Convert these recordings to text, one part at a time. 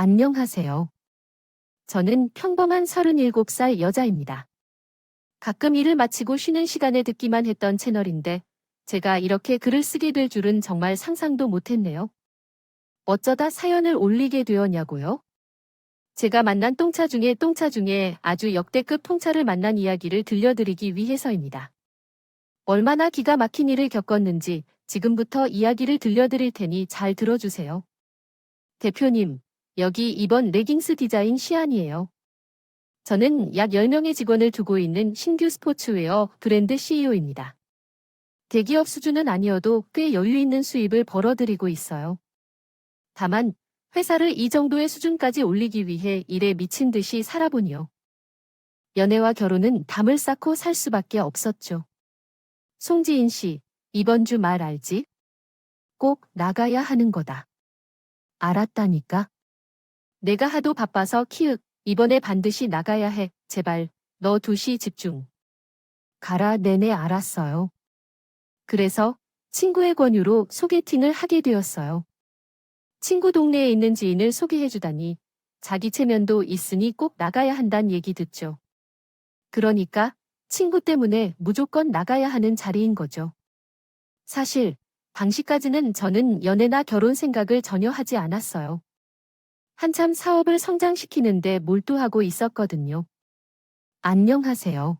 안녕하세요. 저는 평범한 37살 여자입니다. 가끔 일을 마치고 쉬는 시간에 듣기만 했던 채널인데 제가 이렇게 글을 쓰게 될 줄은 정말 상상도 못했네요. 어쩌다 사연을 올리게 되었냐고요? 제가 만난 똥차 중에 아주 역대급 통차를 만난 이야기를 들려드리기 위해서입니다. 얼마나 기가 막힌 일을 겪었는지 지금부터 이야기를 들려드릴 테니 잘 들어주세요. 대표님, 여기 이번 레깅스 디자인 시안이에요. 저는 약 10명의 직원을 두고 있는 신규 스포츠웨어 브랜드 CEO입니다. 대기업 수준은 아니어도 꽤 여유 있는 수입을 벌어들이고 있어요. 다만 회사를 이 정도의 수준까지 올리기 위해 일에 미친 듯이 살아보니요. 연애와 결혼은 담을 쌓고 살 수밖에 없었죠. 송지인 씨, 이번 주 말 알지? 꼭 나가야 하는 거다. 알았다니까. 내가 하도 바빠서 키읔, 이번에 반드시 나가야 해. 제발, 너 2시 집중. 가라. 네네 알았어요. 그래서 친구의 권유로 소개팅을 하게 되었어요. 친구 동네에 있는 지인을 소개해주다니 자기 체면도 있으니 꼭 나가야 한단 얘기 듣죠. 그러니까 친구 때문에 무조건 나가야 하는 자리인 거죠. 사실 당시까지는 저는 연애나 결혼 생각을 전혀 하지 않았어요. 한참 사업을 성장시키는데 몰두하고 있었거든요. 안녕하세요.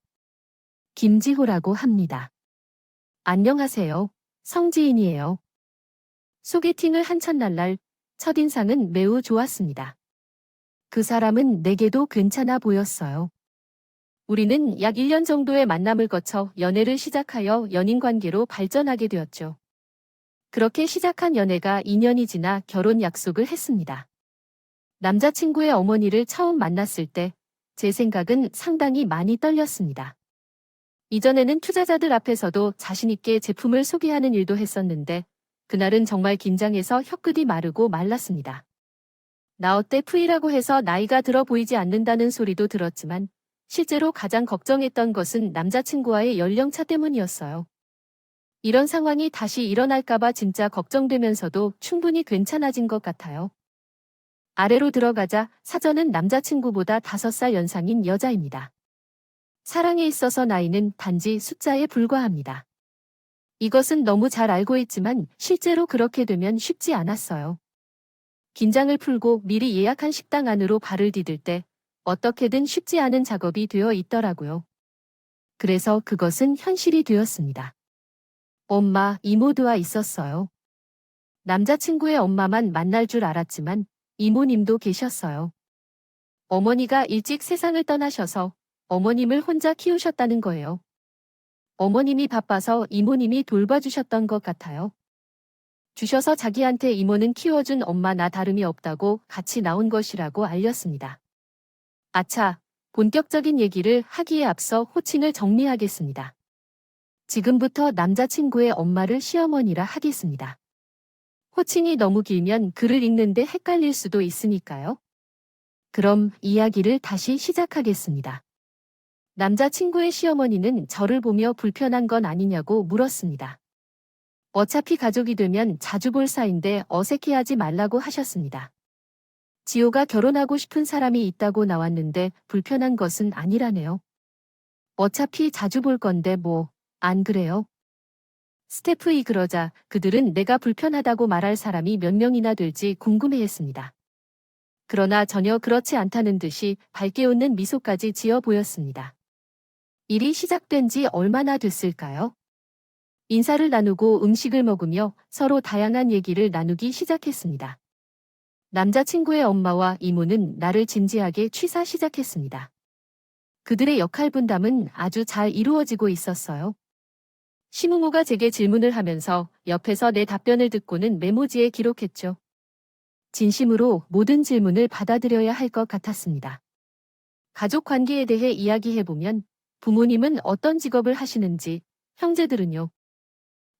김지호라고 합니다. 안녕하세요. 성지인이에요. 소개팅을 한 첫날 첫인상은 매우 좋았습니다. 그 사람은 내게도 괜찮아 보였어요. 우리는 약 1년 정도의 만남을 거쳐 연애를 시작하여 연인 관계로 발전하게 되었죠. 그렇게 시작한 연애가 2년이 지나 결혼 약속을 했습니다. 남자친구의 어머니를 처음 만났을 때 제 생각은 상당히 많이 떨렸습니다. 이전에는 투자자들 앞에서도 자신있게 제품을 소개하는 일도 했었는데 그날은 정말 긴장해서 혀끝이 마르고 말랐습니다. 나 어때 V라고 해서 나이가 들어 보이지 않는다는 소리도 들었지만 실제로 가장 걱정했던 것은 남자친구와의 연령차 때문이었어요. 이런 상황이 다시 일어날까봐 진짜 걱정되면서도 충분히 괜찮아진 것 같아요. 아래로 들어가자 사전은 남자친구보다 5살 연상인 여자입니다. 사랑에 있어서 나이는 단지 숫자에 불과합니다. 이것은 너무 잘 알고 있지만 실제로 그렇게 되면 쉽지 않았어요. 긴장을 풀고 미리 예약한 식당 안으로 발을 디딜 때 어떻게든 쉽지 않은 작업이 되어 있더라고요. 그래서 그것은 현실이 되었습니다. 엄마, 이모드와 있었어요. 남자친구의 엄마만 만날 줄 알았지만 이모님도 계셨어요. 어머니가 일찍 세상을 떠나셔서 어머님을 혼자 키우셨다는 거예요. 어머님이 바빠서 이모님이 돌봐주셨던 것 같아요. 주셔서 자기한테 이모는 키워준 엄마 나 다름이 없다고 같이 나온 것이라고 알렸습니다. 아차, 본격적인 얘기를 하기에 앞서 호칭을 정리하겠습니다. 지금부터 남자친구의 엄마를 시어머니라 하겠습니다. 호칭이 너무 길면 글을 읽는데 헷갈릴 수도 있으니까요. 그럼 이야기를 다시 시작하겠습니다. 남자친구의 시어머니는 저를 보며 불편한 건 아니냐고 물었습니다. 어차피 가족이 되면 자주 볼 사이인데 어색해하지 말라고 하셨습니다. 지호가 결혼하고 싶은 사람이 있다고 나왔는데 불편한 것은 아니라네요. 어차피 자주 볼 건데 뭐, 안 그래요? 스태프이 그러자 그들은 내가 불편하다고 말할 사람이 몇 명이나 될지 궁금해했습니다. 그러나 전혀 그렇지 않다는 듯이 밝게 웃는 미소까지 지어 보였습니다. 일이 시작된 지 얼마나 됐을까요? 인사를 나누고 음식을 먹으며 서로 다양한 얘기를 나누기 시작했습니다. 남자친구의 엄마와 이모는 나를 진지하게 취사 시작했습니다. 그들의 역할 분담은 아주 잘 이루어지고 있었어요. 시무모가 제게 질문을 하면서 옆에서 내 답변을 듣고는 메모지에 기록했죠. 진심으로 모든 질문을 받아들여야 할 것 같았습니다. 가족 관계에 대해 이야기해보면 부모님은 어떤 직업을 하시는지, 형제들은요.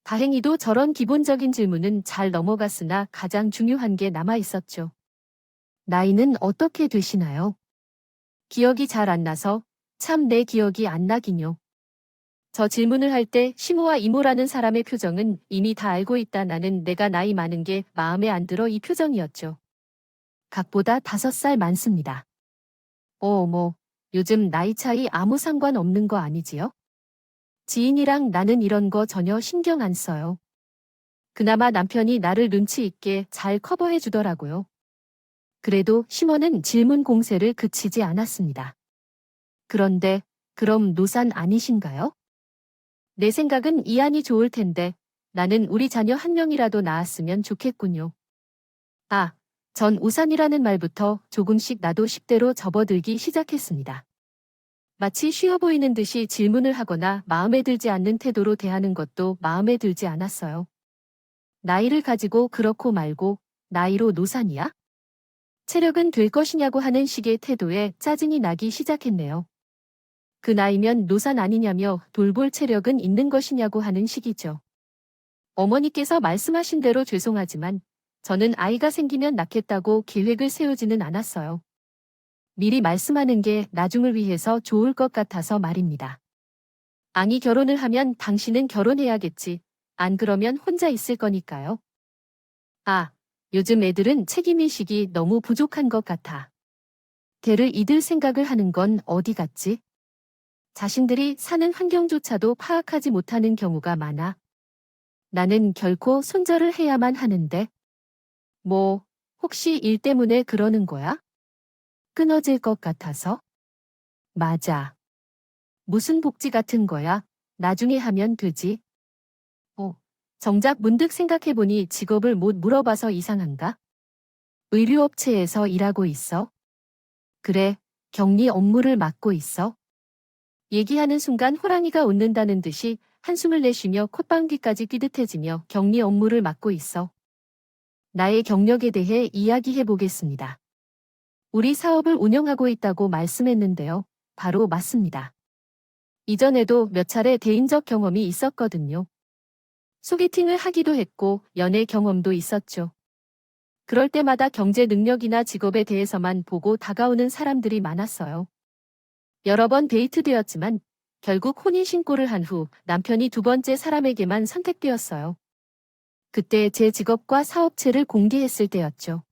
다행히도 저런 기본적인 질문은 잘 넘어갔으나 가장 중요한 게 남아 있었죠. 나이는 어떻게 되시나요? 기억이 잘 안 나서 참 내 기억이 안 나긴요. 저 질문을 할 때 시모와 이모라는 사람의 표정은 이미 다 알고 있다 나는 내가 나이 많은 게 마음에 안 들어 이 표정이었죠. 각보다 5살 많습니다. 어머, 요즘 나이 차이 아무 상관없는 거 아니지요? 지인이랑 나는 이런 거 전혀 신경 안 써요. 그나마 남편이 나를 눈치 있게 잘 커버해 주더라고요. 그래도 심원은 질문 공세를 그치지 않았습니다. 그런데, 그럼 노산 아니신가요? 내 생각은 이안이 좋을 텐데, 나는 우리 자녀 한 명이라도 낳았으면 좋겠군요. 아, 전 우산이라는 말부터 조금씩 나도 10대로 접어들기 시작했습니다. 마치 쉬워 보이는 듯이 질문을 하거나 마음에 들지 않는 태도로 대하는 것도 마음에 들지 않았어요. 나이를 가지고 그렇고 말고 나이로 노산이야? 체력은 될 것이냐고 하는 식의 태도에 짜증이 나기 시작했네요. 그 나이면 노산 아니냐며 돌볼 체력은 있는 것이냐고 하는 식이죠. 어머니께서 말씀하신 대로 죄송하지만 저는 아이가 생기면 낳겠다고 계획을 세우지는 않았어요. 미리 말씀하는 게 나중을 위해서 좋을 것 같아서 말입니다. 아니 결혼을 하면 당신은 결혼해야겠지. 안 그러면 혼자 있을 거니까요. 아, 요즘 애들은 책임의식이 너무 부족한 것 같아. 대를 이들 생각을 하는 건 어디 갔지? 자신들이 사는 환경조차도 파악하지 못하는 경우가 많아. 나는 결코 손절을 해야만 하는데. 뭐, 혹시 일 때문에 그러는 거야? 끊어질 것 같아서? 맞아. 무슨 복지 같은 거야? 나중에 하면 되지. 정작 문득 생각해보니 직업을 못 물어봐서 이상한가? 의류업체에서 일하고 있어? 그래, 격리 업무를 맡고 있어? 얘기하는 순간 호랑이가 웃는다는 듯이 한숨을 내쉬며 콧방귀까지 삐듯해지며 격리 업무를 맡고 있어. 나의 경력에 대해 이야기해 보겠습니다. 우리 사업을 운영하고 있다고 말씀했는데요. 바로 맞습니다. 이전에도 몇 차례 대인적 경험이 있었거든요. 소개팅을 하기도 했고 연애 경험도 있었죠. 그럴 때마다 경제 능력이나 직업에 대해서만 보고 다가오는 사람들이 많았어요. 여러 번 데이트되었지만 결국 혼인신고를 한 후 남편이 두 번째 사람에게만 선택되었어요. 그때 제 직업과 사업체를 공개했을 때였죠.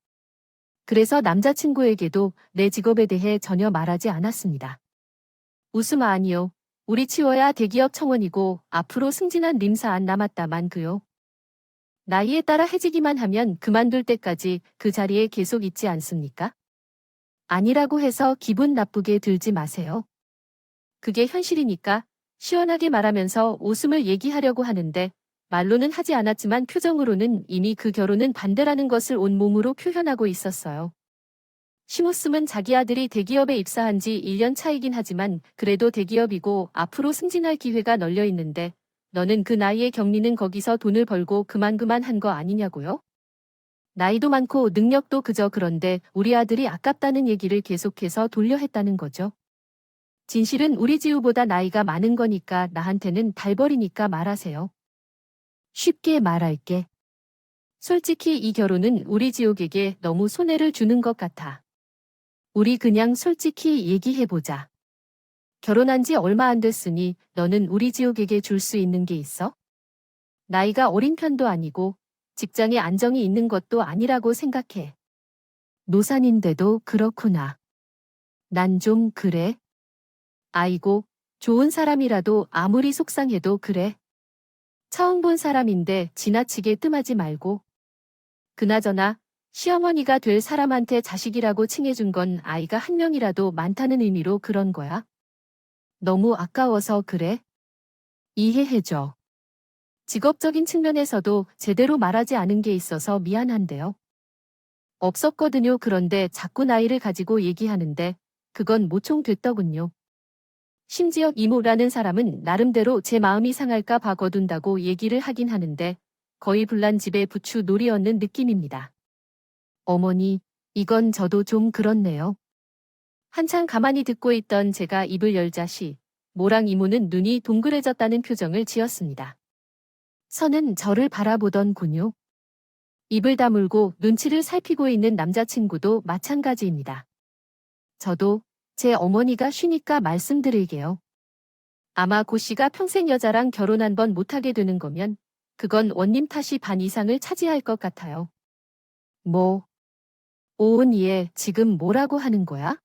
그래서 남자친구에게도 내 직업에 대해 전혀 말하지 않았습니다. 웃음 아니요. 우리 치워야 대기업 청원이고 앞으로 승진한 림사 안 남았다만 그요. 나이에 따라 해지기만 하면 그만둘 때까지 그 자리에 계속 있지 않습니까? 아니라고 해서 기분 나쁘게 들지 마세요. 그게 현실이니까 시원하게 말하면서 웃음을 얘기하려고 하는데 말로는 하지 않았지만 표정으로는 이미 그 결혼은 반대라는 것을 온몸으로 표현하고 있었어요. 심웃음은 자기 아들이 대기업에 입사한 지 1년 차이긴 하지만 그래도 대기업이고 앞으로 승진할 기회가 널려 있는데 너는 그 나이에 격리는 거기서 돈을 벌고 그만 한 거 아니냐고요? 나이도 많고 능력도 그저 그런데 우리 아들이 아깝다는 얘기를 계속해서 돌려 했다는 거죠. 진실은 우리 지우보다 나이가 많은 거니까 나한테는 달벌이니까 말하세요. 쉽게 말할게. 솔직히 이 결혼은 우리 지옥에게 너무 손해를 주는 것 같아. 우리 그냥 솔직히 얘기해보자. 결혼한 지 얼마 안 됐으니 너는 우리 지옥에게 줄 수 있는 게 있어? 나이가 어린 편도 아니고 직장에 안정이 있는 것도 아니라고 생각해. 노산인데도 그렇구나. 난 좀 그래. 아이고, 좋은 사람이라도 아무리 속상해도 그래. 처음 본 사람인데 지나치게 뜸하지 말고. 그나저나 시어머니가 될 사람한테 자식이라고 칭해준 건 아이가 한 명이라도 많다는 의미로 그런 거야. 너무 아까워서 그래. 이해해줘. 직업적인 측면에서도 제대로 말하지 않은 게 있어서 미안한데요. 없었거든요. 그런데 자꾸 나이를 가지고 얘기하는데 그건 모총됐더군요. 심지어 이모라는 사람은 나름대로 제 마음이 상할까 봐 거둔다고 얘기를 하긴 하는데 거의 불난 집에 부추 놀이 얻는 느낌입니다. 어머니, 이건 저도 좀 그렇네요. 한참 가만히 듣고 있던 제가 입을 열자시 모랑 이모는 눈이 동그래졌다는 표정을 지었습니다. 선은 저를 바라보던군요. 입을 다물고 눈치를 살피고 있는 남자친구도 마찬가지입니다. 저도 제 어머니가 쉬니까 말씀드릴게요. 아마 고 씨가 평생 여자랑 결혼 한 번 못하게 되는 거면 그건 원님 탓이 반 이상을 차지할 것 같아요. 뭐, 오은이에 지금 뭐라고 하는 거야?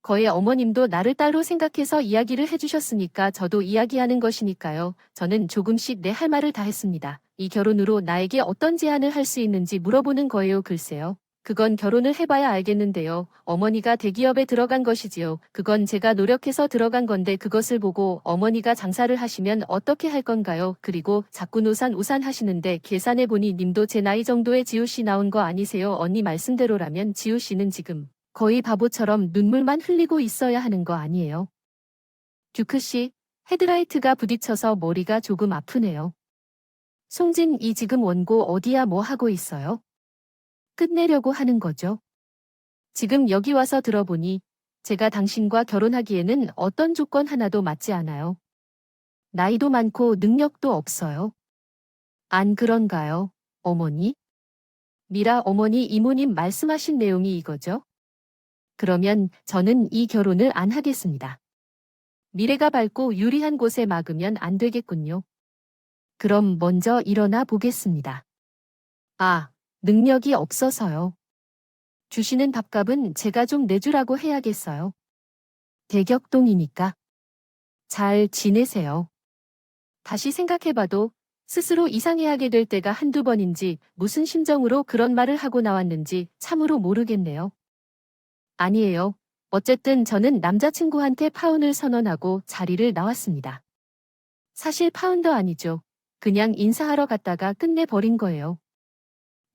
거의 어머님도 나를 딸로 생각해서 이야기를 해주셨으니까 저도 이야기하는 것이니까요. 저는 조금씩 내 할 말을 다 했습니다. 이 결혼으로 나에게 어떤 제안을 할 수 있는지 물어보는 거예요. 글쎄요. 그건 결혼을 해봐야 알겠는데요. 어머니가 대기업에 들어간 것이지요. 그건 제가 노력해서 들어간 건데 그것을 보고 어머니가 장사를 하시면 어떻게 할 건가요? 그리고 자꾸 우산 하시는데 계산해보니 님도 제 나이 정도의 지우 씨 나온 거 아니세요? 언니 말씀대로라면 지우 씨는 지금 거의 바보처럼 눈물만 흘리고 있어야 하는 거 아니에요? 듀크 씨, 헤드라이트가 부딪혀서 머리가 조금 아프네요. 송진 이 지금 원고 어디야 뭐 하고 있어요? 끝내려고 하는 거죠. 지금 여기 와서 들어보니 제가 당신과 결혼하기에는 어떤 조건 하나도 맞지 않아요. 나이도 많고 능력도 없어요. 안 그런가요, 어머니? 미라 어머니 이모님 말씀하신 내용이 이거죠? 그러면 저는 이 결혼을 안 하겠습니다. 미래가 밝고 유리한 곳에 막으면 안 되겠군요. 그럼 먼저 일어나 보겠습니다. 아, 능력이 없어서요. 주시는 밥값은 제가 좀 내주라고 해야겠어요. 대격동이니까. 잘 지내세요. 다시 생각해봐도 스스로 이상해하게 될 때가 한두 번인지 무슨 심정으로 그런 말을 하고 나왔는지 참으로 모르겠네요. 아니에요. 어쨌든 저는 남자친구한테 파혼을 선언하고 자리를 나왔습니다. 사실 파혼도 아니죠. 그냥 인사하러 갔다가 끝내버린 거예요.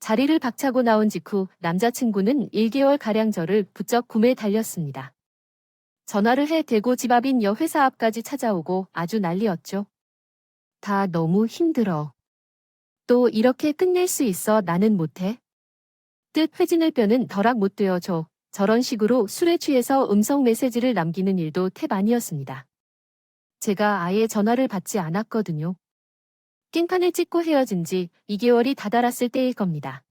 자리를 박차고 나온 직후 남자친구는 1개월가량 저를 부쩍 꿈에 달렸습니다. 전화를 해 대고 집 앞인 여 회사 앞까지 찾아오고 아주 난리였죠. 다 너무 힘들어. 또 이렇게 끝낼 수 있어 나는 못해? 뜻 회진을 뼈는 덜락 못 되어줘. 저런 식으로 술에 취해서 음성 메시지를 남기는 일도 탭 아니었습니다. 제가 아예 전화를 받지 않았거든요. 깽판을 찍고 헤어진 지 2개월이 다다랐을 때일 겁니다.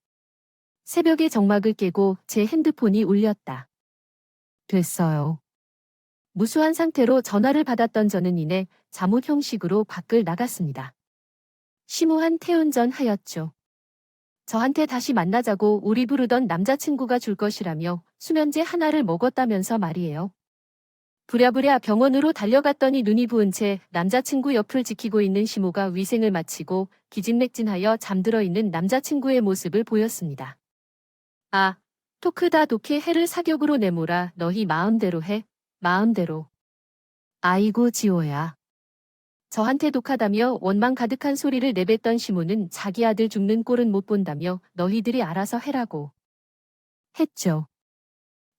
새벽에 정막을 깨고 제 핸드폰이 울렸다. 됐어요. 무수한 상태로 전화를 받았던 저는 이내 잠옷 형식으로 밖을 나갔습니다. 심오한 태운전 하였죠. 저한테 다시 만나자고 우리 부르던 남자친구가 줄 것이라며 수면제 하나를 먹었다면서 말이에요. 부랴부랴 병원으로 달려갔더니 눈이 부은 채 남자친구 옆을 지키고 있는 시모가 위생을 마치고 기진맥진하여 잠들어 있는 남자친구의 모습을 보였습니다. 아, 토크다 독해 해를 사격으로 내몰아 너희 마음대로 해, 마음대로. 아이고 지호야. 저한테 독하다며 원망 가득한 소리를 내뱉던 시모는 자기 아들 죽는 꼴은 못 본다며 너희들이 알아서 해라고 했죠.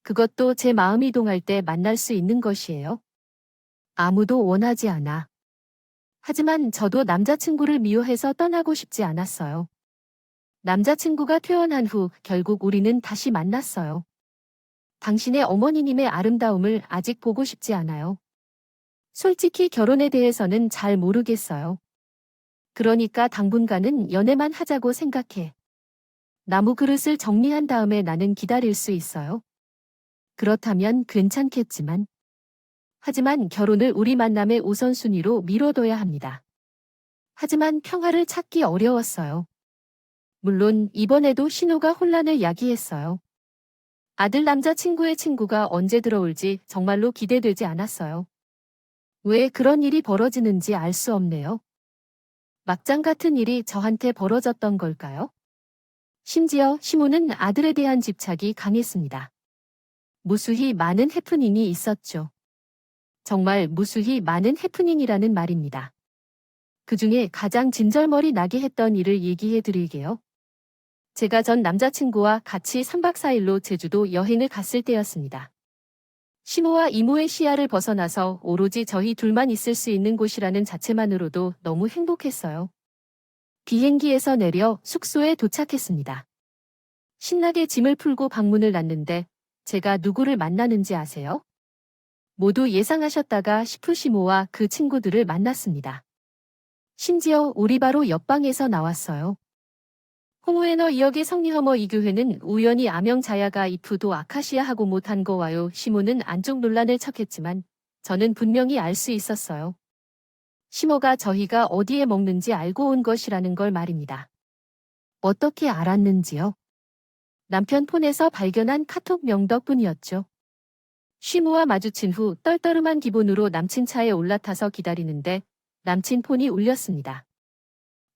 그것도 제 마음이 동할 때 만날 수 있는 것이에요. 아무도 원하지 않아. 하지만 저도 남자친구를 미워해서 떠나고 싶지 않았어요. 남자친구가 퇴원한 후 결국 우리는 다시 만났어요. 당신의 어머니님의 아름다움을 아직 보고 싶지 않아요. 솔직히 결혼에 대해서는 잘 모르겠어요. 그러니까 당분간은 연애만 하자고 생각해. 나무 그릇을 정리한 다음에 나는 기다릴 수 있어요. 그렇다면 괜찮겠지만. 하지만 결혼을 우리 만남의 우선순위로 미뤄둬야 합니다. 하지만 평화를 찾기 어려웠어요. 물론 이번에도 신호가 혼란을 야기했어요. 아들 남자친구의 친구가 언제 들어올지 정말로 기대되지 않았어요. 왜 그런 일이 벌어지는지 알 수 없네요. 막장 같은 일이 저한테 벌어졌던 걸까요? 심지어 시모는 아들에 대한 집착이 강했습니다. 무수히 많은 해프닝이 있었죠. 정말 무수히 많은 해프닝이라는 말입니다. 그 중에 가장 진절머리 나게 했던 일을 얘기해 드릴게요. 제가 전 남자친구와 같이 3박 4일로 제주도 여행을 갔을 때였습니다. 시모와 이모의 시야를 벗어나서 오로지 저희 둘만 있을 수 있는 곳이라는 자체만으로도 너무 행복했어요. 비행기에서 내려 숙소에 도착했습니다. 신나게 짐을 풀고 방문을 닫는데 제가 누구를 만나는지 아세요? 모두 예상하셨다가 시프 시모와 그 친구들을 만났습니다. 심지어 우리 바로 옆방에서 나왔어요. 홍우에너 이역의 성리허머 이교회는 우연히 아명자야가 이프도 아카시아하고 못한 거 와요. 시모는 안쪽 논란을 척했지만 저는 분명히 알 수 있었어요. 시모가 저희가 어디에 먹는지 알고 온 것이라는 걸 말입니다. 어떻게 알았는지요? 남편 폰에서 발견한 카톡 명덕뿐이었죠. 쉬무와 마주친 후 떨떠름한 기분으로 남친 차에 올라타서 기다리는데 남친 폰이 울렸습니다.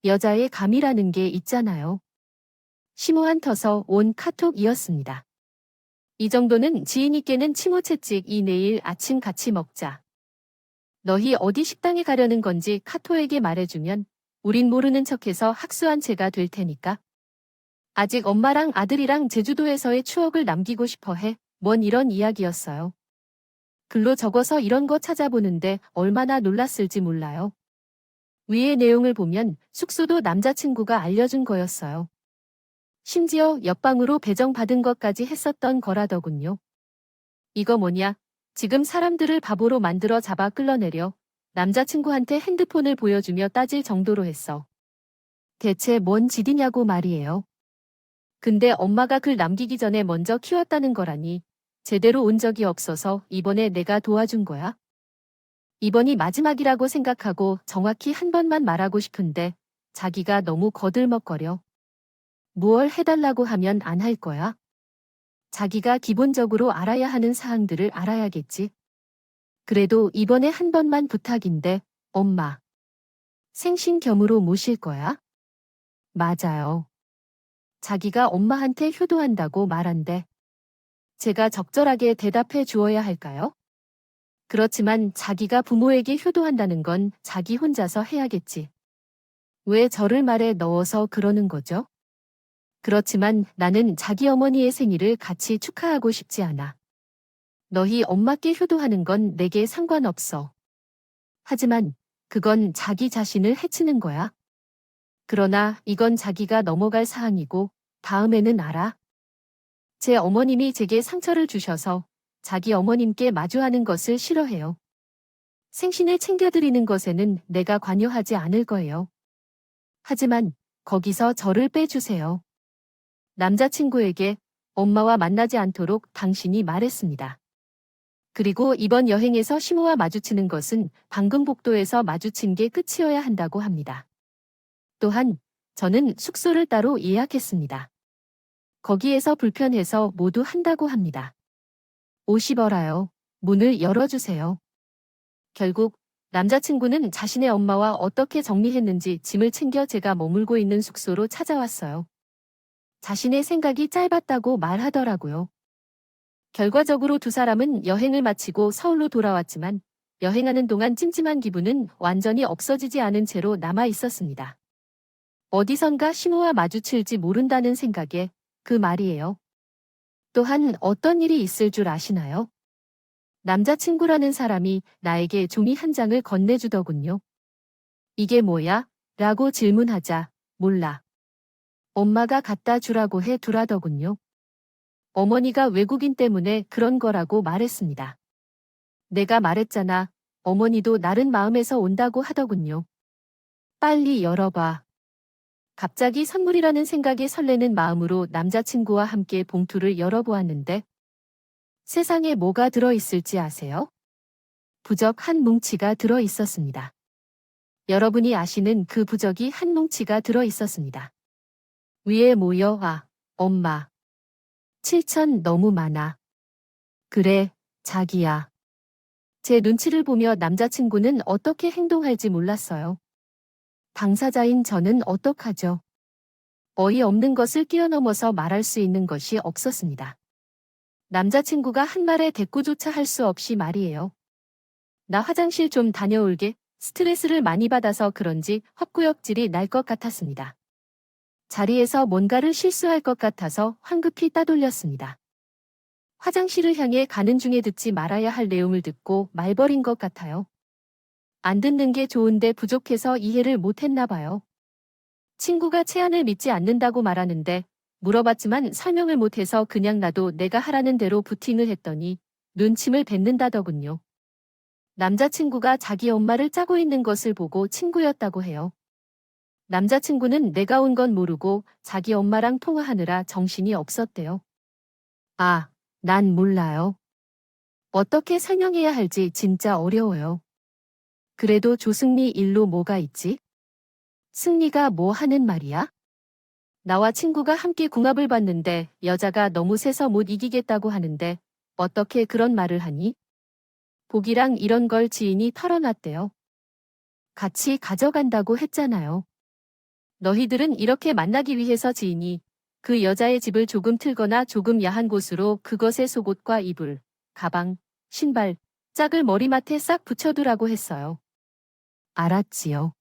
여자의 감이라는 게 있잖아요. 심오한 터서 온 카톡이었습니다. 이 정도는 지인이께는 칭호채찍이 내일 아침 같이 먹자. 너희 어디 식당에 가려는 건지 카토에게 말해주면 우린 모르는 척해서 학수한 채가 될 테니까. 아직 엄마랑 아들이랑 제주도에서의 추억을 남기고 싶어 해. 뭔 이런 이야기였어요. 글로 적어서 이런 거 찾아보는데 얼마나 놀랐을지 몰라요. 위의 내용을 보면 숙소도 남자친구가 알려준 거였어요. 심지어 옆방으로 배정받은 것까지 했었던 거라더군요. 이거 뭐냐? 지금 사람들을 바보로 만들어 잡아 끌어내려 남자친구한테 핸드폰을 보여주며 따질 정도로 했어. 대체 뭔 짓이냐고 말이에요. 근데 엄마가 글 남기기 전에 먼저 키웠다는 거라니 제대로 온 적이 없어서 이번에 내가 도와준 거야. 이번이 마지막이라고 생각하고 정확히 한 번만 말하고 싶은데 자기가 너무 거들먹거려. 무얼 해달라고 하면 안 할 거야? 자기가 기본적으로 알아야 하는 사항들을 알아야겠지. 그래도 이번에 한 번만 부탁인데, 엄마. 생신겸으로 모실 거야? 맞아요. 자기가 엄마한테 효도한다고 말한대. 제가 적절하게 대답해 주어야 할까요? 그렇지만 자기가 부모에게 효도한다는 건 자기 혼자서 해야겠지. 왜 저를 말에 넣어서 그러는 거죠? 그렇지만 나는 자기 어머니의 생일을 같이 축하하고 싶지 않아. 너희 엄마께 효도하는 건 내게 상관없어. 하지만 그건 자기 자신을 해치는 거야. 그러나 이건 자기가 넘어갈 사항이고 다음에는 알아. 제 어머님이 제게 상처를 주셔서 자기 어머님께 마주하는 것을 싫어해요. 생신을 챙겨드리는 것에는 내가 관여하지 않을 거예요. 하지만 거기서 저를 빼주세요. 남자친구에게 엄마와 만나지 않도록 당신이 말했습니다. 그리고 이번 여행에서 시모와 마주치는 것은 방금 복도에서 마주친 게 끝이어야 한다고 합니다. 또한 저는 숙소를 따로 예약했습니다. 거기에서 불편해서 모두 한다고 합니다. 50어라요. 문을 열어주세요. 결국 남자친구는 자신의 엄마와 어떻게 정리했는지 짐을 챙겨 제가 머물고 있는 숙소로 찾아왔어요. 자신의 생각이 짧았다고 말하더라고요. 결과적으로 두 사람은 여행을 마치고 서울로 돌아왔지만 여행하는 동안 찜찜한 기분은 완전히 없어지지 않은 채로 남아 있었습니다. 어디선가 시모와 마주칠지 모른다는 생각에 그 말이에요. 또한 어떤 일이 있을 줄 아시나요? 남자친구라는 사람이 나에게 종이 한 장을 건네주더군요. 이게 뭐야? 라고 질문하자 몰라. 엄마가 갖다 주라고 해 두라더군요. 어머니가 외국인 때문에 그런 거라고 말했습니다. 내가 말했잖아. 어머니도 나른 마음에서 온다고 하더군요. 빨리 열어봐. 갑자기 선물이라는 생각에 설레는 마음으로 남자친구와 함께 봉투를 열어보았는데 세상에 뭐가 들어있을지 아세요? 부적 한 뭉치가 들어있었습니다. 여러분이 아시는 그 부적이 한 뭉치가 들어있었습니다. 위에 모여 엄마. 7천 너무 많아. 그래, 자기야. 제 눈치를 보며 남자친구는 어떻게 행동할지 몰랐어요. 당사자인 저는 어떡하죠? 어이없는 것을 뛰어넘어서 말할 수 있는 것이 없었습니다. 남자친구가 한 말에 대꾸조차 할 수 없이 말이에요. 나 화장실 좀 다녀올게. 스트레스를 많이 받아서 그런지 헛구역질이 날 것 같았습니다. 자리에서 뭔가를 실수할 것 같아서 황급히 따돌렸습니다. 화장실을 향해 가는 중에 듣지 말아야 할 내용을 듣고 말버린 것 같아요. 안 듣는 게 좋은데 부족해서 이해를 못했나 봐요. 친구가 체안을 믿지 않는다고 말하는데 물어봤지만 설명을 못해서 그냥 나도 내가 하라는 대로 부팅을 했더니 눈침을 뱉는다더군요. 남자친구가 자기 엄마를 짜고 있는 것을 보고 친구였다고 해요. 남자친구는 내가 온 건 모르고 자기 엄마랑 통화하느라 정신이 없었대요. 아, 난 몰라요. 어떻게 설명해야 할지 진짜 어려워요. 그래도 조승리 일로 뭐가 있지? 승리가 뭐 하는 말이야? 나와 친구가 함께 궁합을 봤는데 여자가 너무 세서 못 이기겠다고 하는데 어떻게 그런 말을 하니? 복이랑 이런 걸 지인이 털어놨대요. 같이 가져간다고 했잖아요. 너희들은 이렇게 만나기 위해서 지인이 그 여자의 집을 조금 틀거나 조금 야한 곳으로 그것의 속옷과 이불, 가방, 신발, 짝을 머리맡에 싹 붙여두라고 했어요. 알았지요.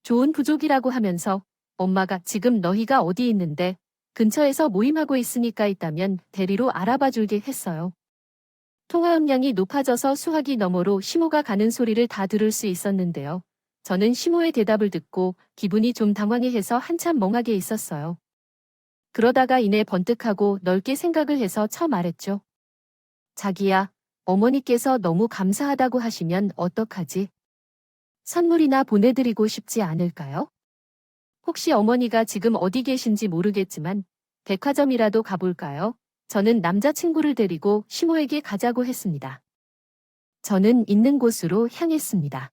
좋은 부족이라고 하면서 엄마가 지금 너희가 어디 있는데 근처에서 모임하고 있으니까 있다면 대리로 알아봐 줄게 했어요. 통화 음량이 높아져서 수화기 너머로 시모가 가는 소리를 다 들을 수 있었는데요. 저는 시모의 대답을 듣고 기분이 좀 당황해해서 한참 멍하게 있었어요. 그러다가 이내 번뜩하고 넓게 생각을 해서 말했죠. 자기야, 어머니께서 너무 감사하다고 하시면 어떡하지? 선물이나 보내드리고 싶지 않을까요? 혹시 어머니가 지금 어디 계신지 모르겠지만 백화점이라도 가볼까요? 저는 남자친구를 데리고 시모에게 가자고 했습니다. 저는 있는 곳으로 향했습니다.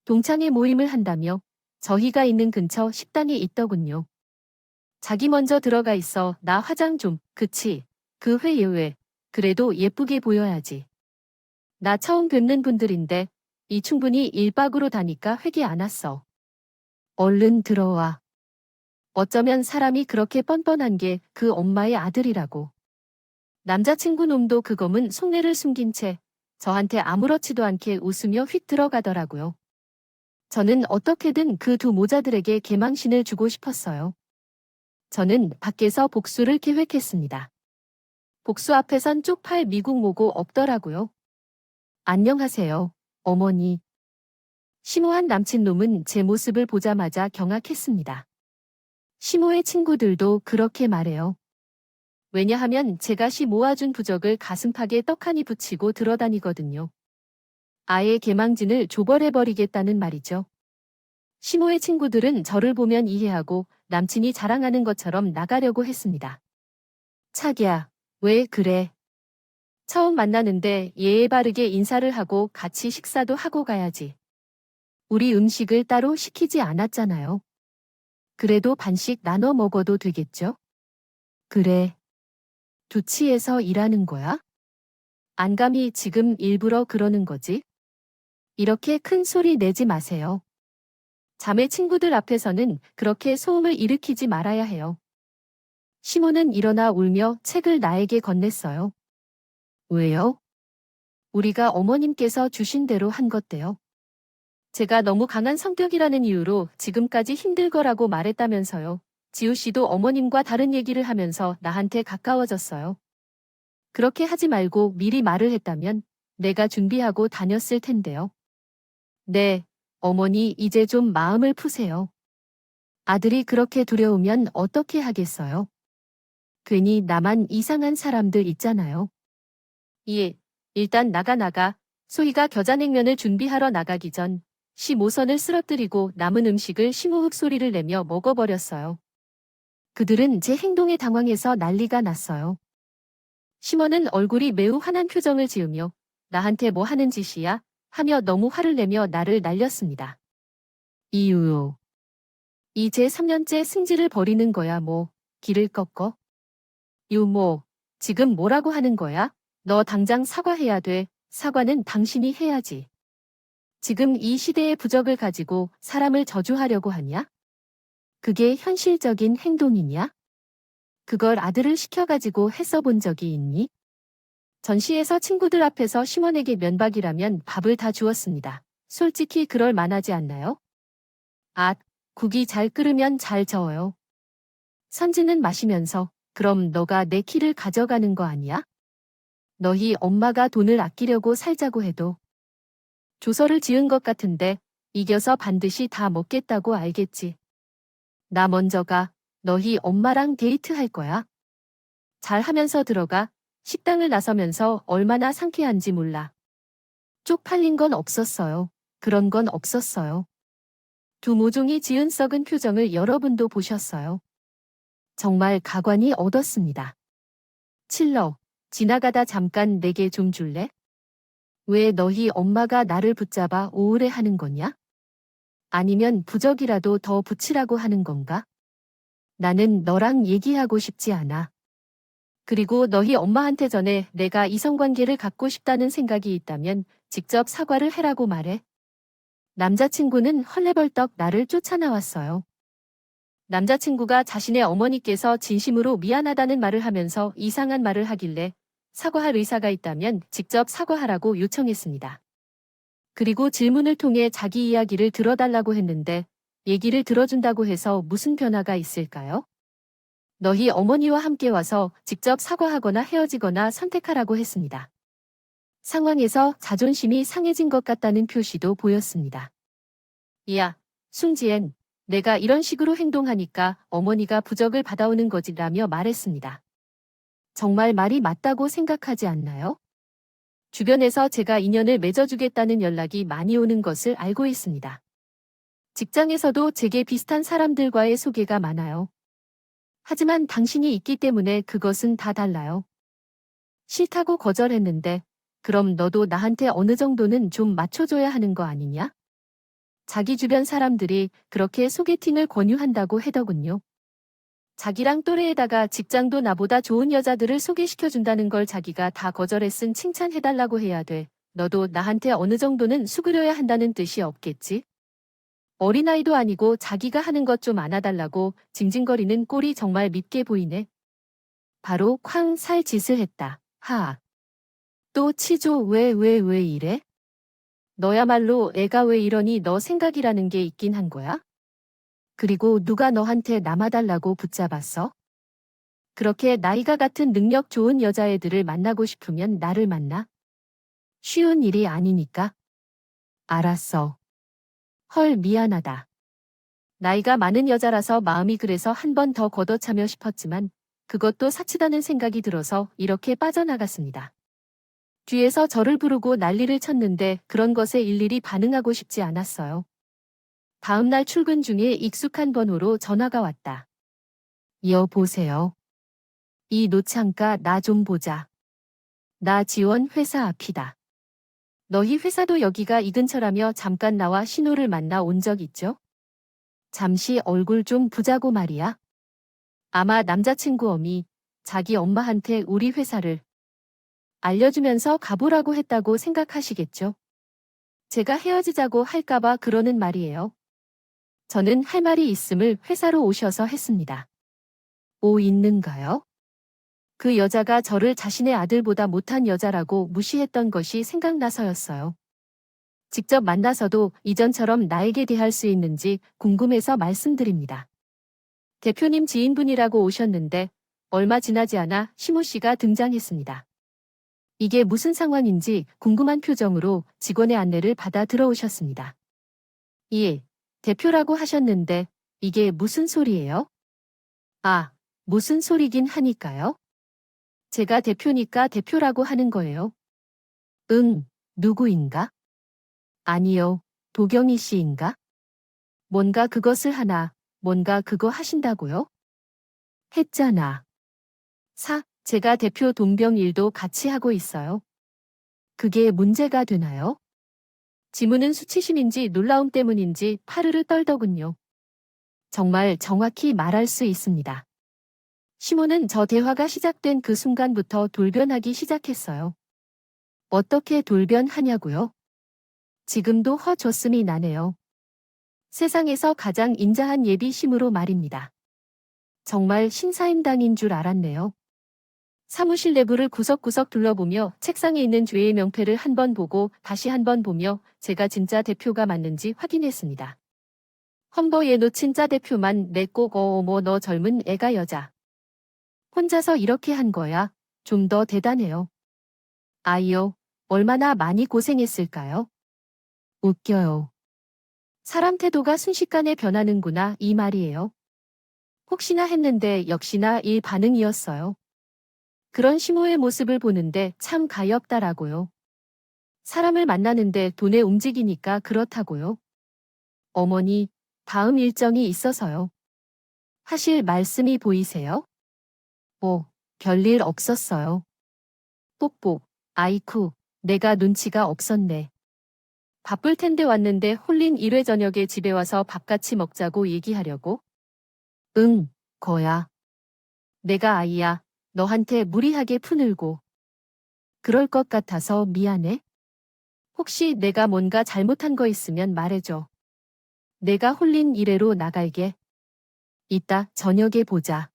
동창회 모임을 한다며 저희가 있는 근처 식당에 있더군요. 자기 먼저 들어가 있어 나 화장 좀, 그치? 그 회 예외. 그래도 예쁘게 보여야지. 나 처음 뵙는 분들인데 이 충분히 1박으로 다니까 회개 안 왔어. 얼른 들어와. 어쩌면 사람이 그렇게 뻔뻔한 게 그 엄마의 아들이라고. 남자친구 놈도 그 검은 속내를 숨긴 채 저한테 아무렇지도 않게 웃으며 휙 들어가더라고요. 저는 어떻게든 그 두 모자들에게 개망신을 주고 싶었어요. 저는 밖에서 복수를 계획했습니다. 복수 앞에선 쪽팔 미국 모고 없더라고요. 안녕하세요, 어머니. 심오한 남친놈은 제 모습을 보자마자 경악했습니다. 심오의 친구들도 그렇게 말해요. 왜냐하면 제가 시 모아준 부적을 가슴팍에 떡하니 붙이고 들어다니거든요. 아예 개망진을 조벌해버리겠다는 말이죠. 시모의 친구들은 저를 보면 이해하고 남친이 자랑하는 것처럼 나가려고 했습니다. 차기야, 왜 그래? 처음 만나는데 예의 바르게 인사를 하고 같이 식사도 하고 가야지. 우리 음식을 따로 시키지 않았잖아요. 그래도 반씩 나눠 먹어도 되겠죠? 그래. 두치에서 일하는 거야? 안감이 지금 일부러 그러는 거지? 이렇게 큰 소리 내지 마세요. 자매 친구들 앞에서는 그렇게 소음을 일으키지 말아야 해요. 시모는 일어나 울며 책을 나에게 건넸어요. 왜요? 우리가 어머님께서 주신 대로 한 것대요. 제가 너무 강한 성격이라는 이유로 지금까지 힘들 거라고 말했다면서요. 지우 씨도 어머님과 다른 얘기를 하면서 나한테 가까워졌어요. 그렇게 하지 말고 미리 말을 했다면 내가 준비하고 다녔을 텐데요. 네, 어머니 이제 좀 마음을 푸세요. 아들이 그렇게 두려우면 어떻게 하겠어요? 괜히 나만 이상한 사람들 있잖아요. 예, 일단 나가. 소희가 겨자냉면을 준비하러 나가기 전 시 모선을 쓰러뜨리고 남은 음식을 심호흡 소리를 내며 먹어버렸어요. 그들은 제 행동에 당황해서 난리가 났어요. 심원은 얼굴이 매우 환한 표정을 지으며 나한테 뭐 하는 짓이야? 하며 너무 화를 내며 나를 날렸습니다. 이유. 이제 3년째 승질을 버리는 거야 뭐. 길을 꺾어? 유모. 지금 뭐라고 하는 거야? 너 당장 사과해야 돼. 사과는 당신이 해야지. 지금 이 시대의 부적을 가지고 사람을 저주하려고 하냐? 그게 현실적인 행동이냐? 그걸 아들을 시켜가지고 했어 본 적이 있니? 전시에서 친구들 앞에서 심원에게 면박이라면 밥을 다 주었습니다. 솔직히 그럴 만하지 않나요? 아, 국이 잘 끓으면 잘 저어요. 선지는 마시면서 그럼 너가 내 키를 가져가는 거 아니야? 너희 엄마가 돈을 아끼려고 살자고 해도 조서를 지은 것 같은데 이겨서 반드시 다 먹겠다고 알겠지. 나 먼저 가. 너희 엄마랑 데이트할 거야. 잘하면서 들어가. 식당을 나서면서 얼마나 상쾌한지 몰라. 쪽팔린 건 없었어요. 그런 건 없었어요. 두 모종이 지은 썩은 표정을 여러분도 보셨어요. 정말 가관이 얻었습니다. 칠러, 지나가다 잠깐 내게 좀 줄래? 왜 너희 엄마가 나를 붙잡아 우울해하는 거냐? 아니면 부적이라도 더 붙이라고 하는 건가? 나는 너랑 얘기하고 싶지 않아. 그리고 너희 엄마한테 전에 내가 이성관계를 갖고 싶다는 생각이 있다면 직접 사과를 해라고 말해. 남자친구는 헐레벌떡 나를 쫓아나왔어요. 남자친구가 자신의 어머니께서 진심으로 미안하다는 말을 하면서 이상한 말을 하길래 사과할 의사가 있다면 직접 사과하라고 요청했습니다. 그리고 질문을 통해 자기 이야기를 들어달라고 했는데 얘기를 들어준다고 해서 무슨 변화가 있을까요? 너희 어머니와 함께 와서 직접 사과하거나 헤어지거나 선택하라고 했습니다. 상황에서 자존심이 상해진 것 같다는 표시도 보였습니다. 야, 숭지엔, 내가 이런 식으로 행동하니까 어머니가 부적을 받아오는 거지라며 말했습니다. 정말 말이 맞다고 생각하지 않나요? 주변에서 제가 인연을 맺어주겠다는 연락이 많이 오는 것을 알고 있습니다. 직장에서도 제게 비슷한 사람들과의 소개가 많아요. 하지만 당신이 있기 때문에 그것은 다 달라요. 싫다고 거절했는데, 그럼 너도 나한테 어느 정도는 좀 맞춰줘야 하는 거 아니냐? 자기 주변 사람들이 그렇게 소개팅을 권유한다고 해더군요. 자기랑 또래에다가 직장도 나보다 좋은 여자들을 소개시켜준다는 걸 자기가 다 거절했은 칭찬해달라고 해야 돼. 너도 나한테 어느 정도는 수그려야 한다는 뜻이 없겠지? 어린아이도 아니고 자기가 하는 것 좀 안아달라고 징징거리는 꼴이 정말 밉게 보이네. 바로 쾅 살 짓을 했다. 하아. 또 치조 왜 이래? 너야말로 애가 왜 이러니 너 생각이라는 게 있긴 한 거야? 그리고 누가 너한테 남아달라고 붙잡았어? 그렇게 나이가 같은 능력 좋은 여자애들을 만나고 싶으면 나를 만나. 쉬운 일이 아니니까. 알았어. 헐 미안하다. 나이가 많은 여자라서 마음이 그래서 한 번 더 걷어차며 싶었지만 그것도 사치다는 생각이 들어서 이렇게 빠져나갔습니다. 뒤에서 저를 부르고 난리를 쳤는데 그런 것에 일일이 반응하고 싶지 않았어요. 다음날 출근 중에 익숙한 번호로 전화가 왔다. 여보세요. 이 노창가 나 좀 보자. 나 지원 회사 앞이다. 너희 회사도 여기가 이 근처라며 잠깐 나와 신호를 만나 온 적 있죠? 잠시 얼굴 좀 보자고 말이야. 아마 남자친구 엄이 자기 엄마한테 우리 회사를 알려주면서 가보라고 했다고 생각하시겠죠? 제가 헤어지자고 할까봐 그러는 말이에요. 저는 할 말이 있음을 회사로 오셔서 했습니다. 오 있는가요? 그 여자가 저를 자신의 아들보다 못한 여자라고 무시했던 것이 생각나서였어요. 직접 만나서도 이전처럼 나에게 대할 수 있는지 궁금해서 말씀드립니다. 대표님 지인분이라고 오셨는데 얼마 지나지 않아 시모 씨가 등장했습니다. 이게 무슨 상황인지 궁금한 표정으로 직원의 안내를 받아 들어오셨습니다. 예, 대표라고 하셨는데 이게 무슨 소리예요? 아, 무슨 소리긴 하니까요. 제가 대표니까 대표라고 하는 거예요. 응, 누구인가? 아니요, 도경희 씨인가? 뭔가 그것을 하나, 뭔가 그거 하신다고요? 했잖아. 제가 대표 동병 일도 같이 하고 있어요. 그게 문제가 되나요? 지문은 수치심인지 놀라움 때문인지 파르르 떨더군요. 정말 정확히 말할 수 있습니다. 시모는 저 대화가 시작된 그 순간부터 돌변하기 시작했어요. 어떻게 돌변하냐고요? 지금도 허줬음이 나네요. 세상에서 가장 인자한 예비심으로 말입니다. 정말 신사임당인 줄 알았네요. 사무실 내부를 구석구석 둘러보며 책상에 있는 죄의 명패를 한 번 보고 다시 한 번 보며 제가 진짜 대표가 맞는지 확인했습니다. 험버에 놓친 짜 대표만 내 꼭 어머 너 젊은 애가 여자. 혼자서 이렇게 한 거야. 좀 더 대단해요. 아이요. 얼마나 많이 고생했을까요? 웃겨요. 사람 태도가 순식간에 변하는구나 이 말이에요. 혹시나 했는데 역시나 이 반응이었어요. 그런 시모의 모습을 보는데 참 가엾다라고요. 사람을 만나는데 돈에 움직이니까 그렇다고요. 어머니, 다음 일정이 있어서요. 하실 말씀이 보이세요? 별일 없었어요. 뽁뽁, 아이쿠, 내가 눈치가 없었네. 바쁠 텐데 왔는데 홀린 1회 저녁에 집에 와서 밥 같이 먹자고 얘기하려고? 응, 거야. 내가 아이야. 너한테 무리하게 푸늘고. 그럴 것 같아서 미안해. 혹시 내가 뭔가 잘못한 거 있으면 말해줘. 내가 홀린 이래로 나갈게. 이따 저녁에 보자.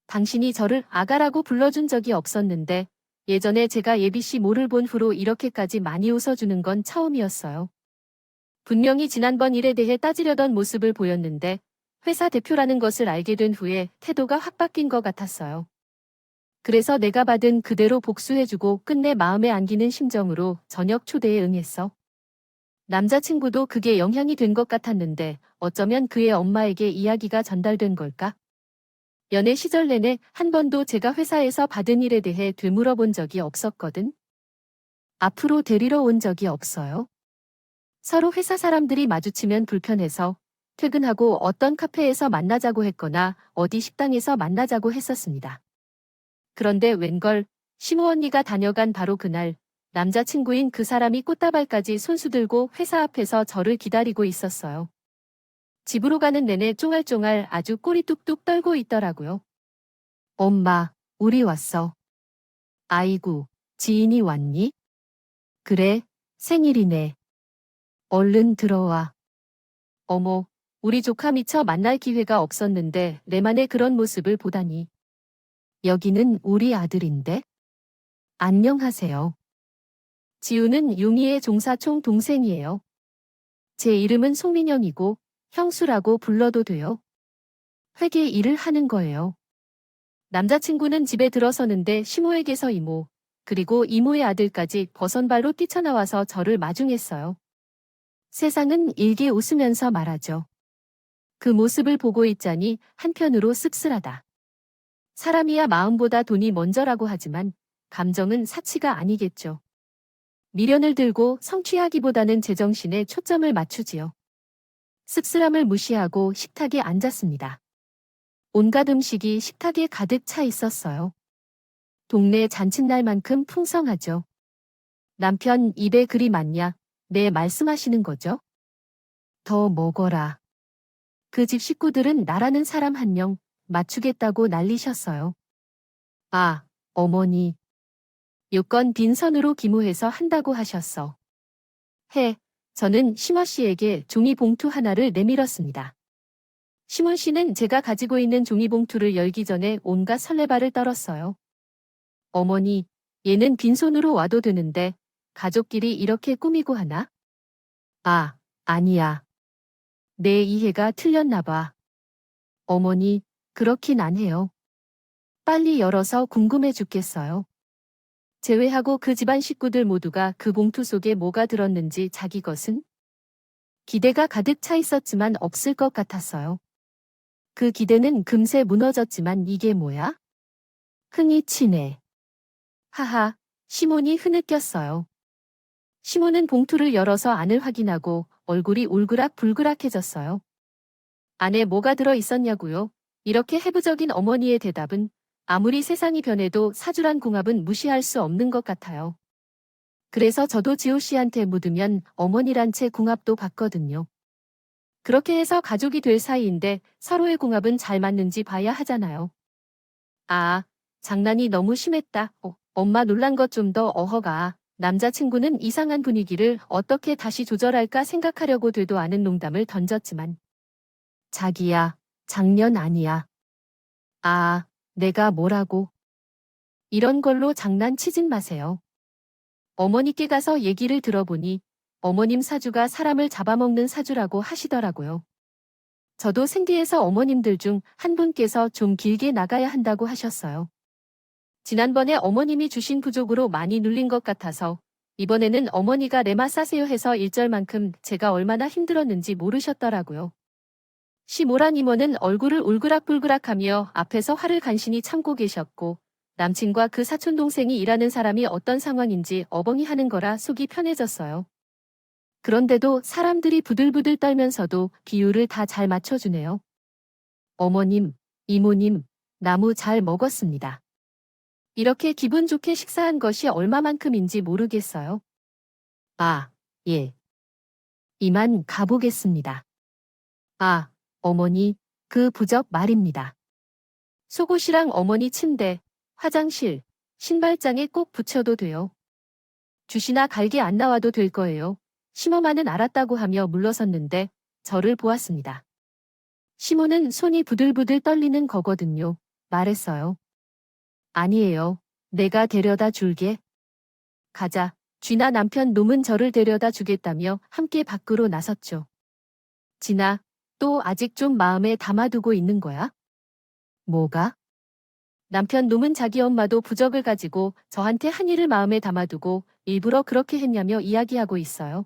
당신이 저를 아가라고 불러준 적이 없었는데 예전에 제가 예비씨 모를 본 후로 이렇게까지 많이 웃어주는 건 처음이었어요. 분명히 지난번 일에 대해 따지려던 모습을 보였는데 회사 대표라는 것을 알게 된 후에 태도가 확 바뀐 것 같았어요. 그래서 내가 받은 그대로 복수해주고 끝내 마음에 안기는 심정으로 저녁 초대에 응했어. 남자친구도 그게 영향이 된 것 같았는데 어쩌면 그의 엄마에게 이야기가 전달된 걸까? 연애 시절 내내 한 번도 제가 회사에서 받은 일에 대해 되물어본 적이 없었거든. 앞으로 데리러 온 적이 없어요. 서로 회사 사람들이 마주치면 불편해서 퇴근하고 어떤 카페에서 만나자고 했거나 어디 식당에서 만나자고 했었습니다. 그런데 웬걸 시모 언니가 다녀간 바로 그날 남자친구인 그 사람이 꽃다발까지 손수 들고 회사 앞에서 저를 기다리고 있었어요. 집으로 가는 내내 쫑알쫑알 아주 꼬리 뚝뚝 떨고 있더라고요. 엄마, 우리 왔어. 아이고, 지인이 왔니? 그래, 생일이네. 얼른 들어와. 어머, 우리 조카 미처 만날 기회가 없었는데 내만의 그런 모습을 보다니. 여기는 우리 아들인데? 안녕하세요. 지우는 용희의 종사총 동생이에요. 제 이름은 송민영이고 형수라고 불러도 돼요. 회계 일을 하는 거예요. 남자친구는 집에 들어서는데 시모에게서 이모, 그리고 이모의 아들까지 버선발로 뛰쳐나와서 저를 마중했어요. 세상은 일게 웃으면서 말하죠. 그 모습을 보고 있자니 한편으로 씁쓸하다. 사람이야 마음보다 돈이 먼저라고 하지만 감정은 사치가 아니겠죠. 미련을 들고 성취하기보다는 제정신에 초점을 맞추지요. 씁쓸함을 무시하고 식탁에 앉았습니다. 온갖 음식이 식탁에 가득 차 있었어요. 동네 잔칫날만큼 풍성하죠. 남편 입에 그리 많냐? 네, 말씀하시는 거죠? 더 먹어라. 그 집 식구들은 나라는 사람 한 명 맞추겠다고 난리셨어요. 아, 어머니. 요건 빈선으로 기모해서 한다고 하셨어. 저는 심화 씨에게 종이 봉투 하나를 내밀었습니다. 심원 씨는 제가 가지고 있는 종이 봉투를 열기 전에 온갖 설레발을 떨었어요. 어머니, 얘는 빈손으로 와도 되는데 가족끼리 이렇게 꾸미고 하나? 아, 아니야. 내 이해가 틀렸나 봐. 어머니, 그렇긴 안 해요. 빨리 열어서 궁금해 죽겠어요. 제외하고 그 집안 식구들 모두가 그 봉투 속에 뭐가 들었는지 자기 것은? 기대가 가득 차 있었지만 없을 것 같았어요. 그 기대는 금세 무너졌지만 이게 뭐야? 흥이 치네. 하하, 시몬이 흐느꼈어요. 시몬은 봉투를 열어서 안을 확인하고 얼굴이 울그락불그락해졌어요. 안에 뭐가 들어 있었냐고요? 이렇게 해부적인 어머니의 대답은 아무리 세상이 변해도 사주란 궁합은 무시할 수 없는 것 같아요. 그래서 저도 지호 씨한테 묻으면 어머니란 채 궁합도 봤거든요. 그렇게 해서 가족이 될 사이인데 서로의 궁합은 잘 맞는지 봐야 하잖아요. 아, 장난이 너무 심했다. 엄마 놀란 것 좀 더 어허가. 남자친구는 이상한 분위기를 어떻게 다시 조절할까 생각하려고 되도 않은 농담을 던졌지만. 자기야, 장년 아니야. 아, 내가 뭐라고. 이런 걸로 장난치진 마세요. 어머니께 가서 얘기를 들어보니 어머님 사주가 사람을 잡아먹는 사주라고 하시더라고요. 저도 생계에서 어머님들 중 한 분께서 좀 길게 나가야 한다고 하셨어요. 지난번에 어머님이 주신 부족으로 많이 눌린 것 같아서 이번에는 어머니가 레마 싸세요 해서 일절만큼 제가 얼마나 힘들었는지 모르셨더라고요. 시모란 이모는 얼굴을 울그락불그락하며 앞에서 화를 간신히 참고 계셨고 남친과 그 사촌동생이 일하는 사람이 어떤 상황인지 어벙이 하는 거라 속이 편해졌어요. 그런데도 사람들이 부들부들 떨면서도 비율을 다 잘 맞춰주네요. 어머님, 이모님, 나무 잘 먹었습니다. 이렇게 기분 좋게 식사한 것이 얼마만큼인지 모르겠어요. 아, 예. 이만 가보겠습니다. 아, 어머니, 그 부적 말입니다. 속옷이랑 어머니 침대, 화장실, 신발장에 꼭 붙여도 돼요. 주시나 갈게 안 나와도 될 거예요. 시모마는 알았다고 하며 물러섰는데 저를 보았습니다. 시모는 손이 부들부들 떨리는 거거든요. 말했어요. 아니에요. 내가 데려다 줄게. 가자. 쥐나 남편 놈은 저를 데려다 주겠다며 함께 밖으로 나섰죠. 진아, 또 아직 좀 마음에 담아두고 있는 거야? 뭐가? 남편 놈은 자기 엄마도 부적을 가지고 저한테 한 일을 마음에 담아두고 일부러 그렇게 했냐며 이야기하고 있어요.